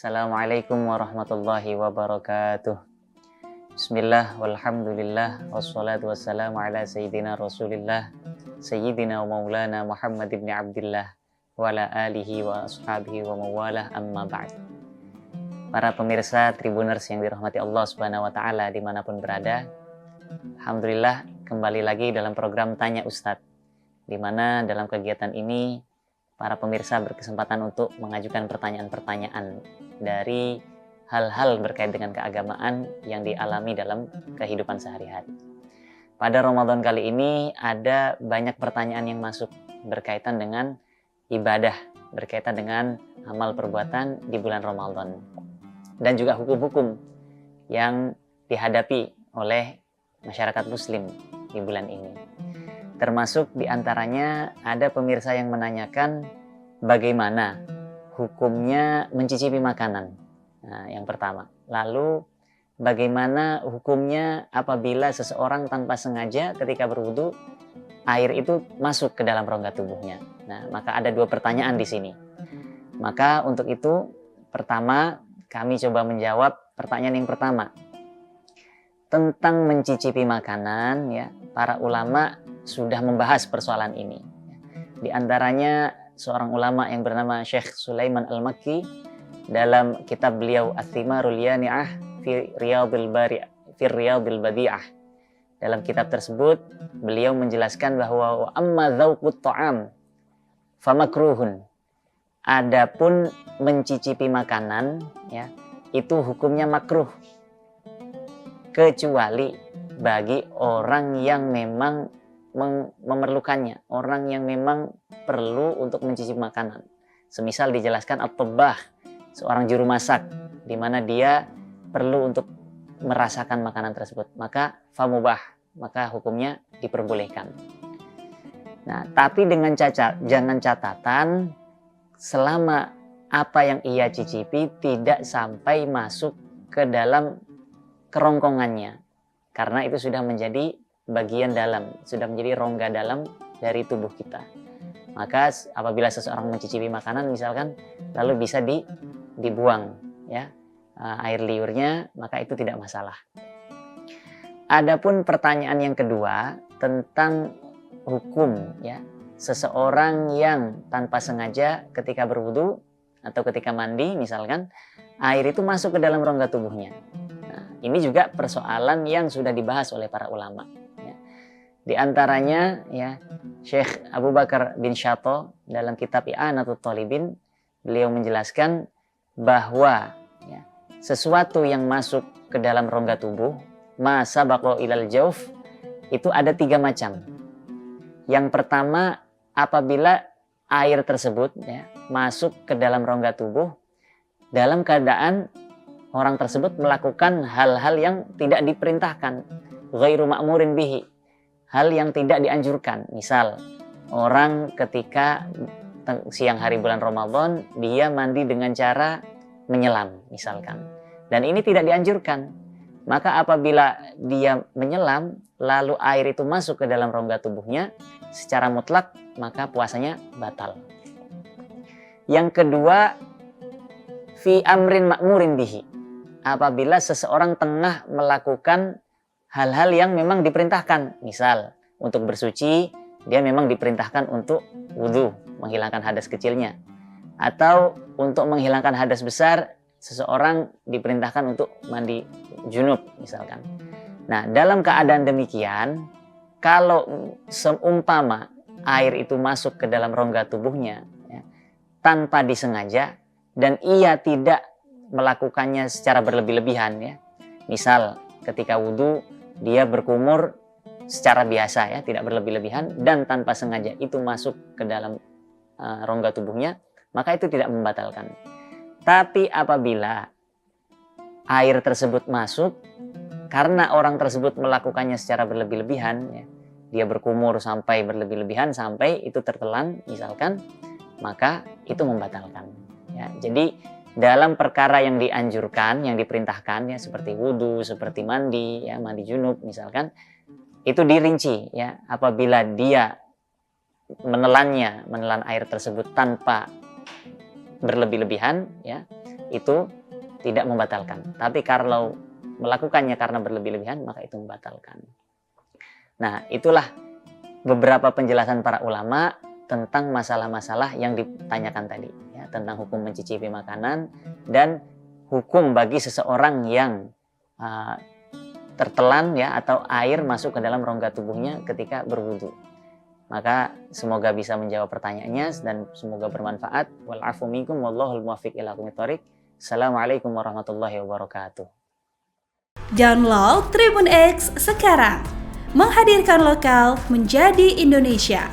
Assalamualaikum warahmatullahi wabarakatuh. Bismillah, walhamdulillah, wassalatu wassalamu ala sayyidina rasulillah, sayyidina wa maulana Muhammad ibn Abdillah, wa ala alihi wa ashabihi wa mawalah, amma ba'd. Para pemirsa Tribuners yang dirahmati Allah subhanahu wa ta'ala dimanapun berada, alhamdulillah kembali lagi dalam program Tanya Ustadz, di mana dalam kegiatan ini para pemirsa berkesempatan untuk mengajukan pertanyaan-pertanyaan dari hal-hal berkait dengan keagamaan yang dialami dalam kehidupan sehari-hari. Pada Ramadan kali ini ada banyak pertanyaan yang masuk berkaitan dengan ibadah, berkaitan dengan amal perbuatan di bulan Ramadan. Dan juga hukum-hukum yang dihadapi oleh masyarakat muslim di bulan ini. Termasuk diantaranya ada pemirsa yang menanyakan bagaimana hukumnya mencicipi makanan. Nah, yang pertama. Lalu bagaimana hukumnya apabila seseorang tanpa sengaja ketika berwudu air itu masuk ke dalam rongga tubuhnya. Nah, maka ada dua pertanyaan di sini. Maka untuk itu pertama kami coba menjawab pertanyaan yang pertama. Tentang mencicipi makanan, ya, para ulama sudah membahas persoalan ini. Di antaranya seorang ulama yang bernama Syekh Sulaiman Al-Makki dalam kitab beliau Ats-Tsimarul Yani'ah fi Riyadil Badi'ah. Dalam kitab tersebut beliau menjelaskan bahwa wa amma dzauqut ta'am famakruhun. Adapun mencicipi makanan, ya, itu hukumnya makruh kecuali bagi orang yang memang memerlukannya, orang yang memang perlu untuk mencicipi makanan. Semisal dijelaskan at-tabbah, seorang juru masak, di mana dia perlu untuk merasakan makanan tersebut, maka famubah, maka hukumnya diperbolehkan. Nah, tapi dengan jangan catatan selama apa yang ia cicipi tidak sampai masuk ke dalam kerongkongannya, karena itu sudah menjadi bagian dalam, sudah menjadi rongga dalam dari tubuh kita. Maka apabila seseorang mencicipi makanan misalkan lalu bisa dibuang, ya, air liurnya, maka itu tidak masalah. Adapun pertanyaan yang kedua tentang hukum, ya, seseorang yang tanpa sengaja ketika berwudu atau ketika mandi misalkan air itu masuk ke dalam rongga tubuhnya. Nah, ini juga persoalan yang sudah dibahas oleh para ulama. Di antaranya, ya, Syekh Abu Bakar bin Syato dalam kitab I'anatul Talibin, beliau menjelaskan bahwa, ya, sesuatu yang masuk ke dalam rongga tubuh, ma sabaqo ilal jauf, itu ada 3 macam. Yang pertama, apabila air tersebut, ya, masuk ke dalam rongga tubuh dalam keadaan orang tersebut melakukan hal-hal yang tidak diperintahkan, ghairu ma'murin bihi, hal yang tidak dianjurkan. Misal orang ketika siang hari bulan Ramadan dia mandi dengan cara menyelam misalkan, dan ini tidak dianjurkan. Maka apabila dia menyelam lalu air itu masuk ke dalam rongga tubuhnya secara mutlak, maka puasanya batal. Yang kedua, fi amrin ma'murin bihi, apabila seseorang tengah melakukan hal-hal yang memang diperintahkan. Misal untuk bersuci dia memang diperintahkan untuk wudu, menghilangkan hadas kecilnya, atau untuk menghilangkan hadas besar seseorang diperintahkan untuk mandi junub misalkan. Nah, dalam keadaan demikian, kalau seumpama air itu masuk ke dalam rongga tubuhnya, ya, tanpa disengaja dan ia tidak melakukannya secara berlebih-lebihan, ya, misal ketika wudu dia berkumur secara biasa, ya, tidak berlebih-lebihan, dan tanpa sengaja itu masuk ke dalam rongga tubuhnya, maka itu tidak membatalkan. Tapi apabila air tersebut masuk karena orang tersebut melakukannya secara berlebih-lebihan, ya, dia berkumur sampai berlebih-lebihan sampai itu tertelan misalkan, maka itu membatalkan, ya. Jadi dalam perkara yang dianjurkan, yang diperintahkan, ya, seperti wudu, seperti mandi, ya, mandi junub misalkan, itu dirinci, ya, apabila dia menelan air tersebut tanpa berlebih-lebihan, ya, itu tidak membatalkan. Tapi kalau melakukannya karena berlebih-lebihan, maka itu membatalkan. Nah, itulah beberapa penjelasan para ulama tentang masalah-masalah yang ditanyakan tadi, ya, tentang hukum mencicipi makanan dan hukum bagi seseorang yang tertelan, ya, atau air masuk ke dalam rongga tubuhnya ketika berwudu. Maka semoga bisa menjawab pertanyaannya dan semoga bermanfaat. Wal afu minkum wallahul muwaffiq ila aqwamit thoriq. Assalamualaikum warahmatullahi wabarakatuh. Download Tribun X sekarang. Menghadirkan lokal menjadi Indonesia.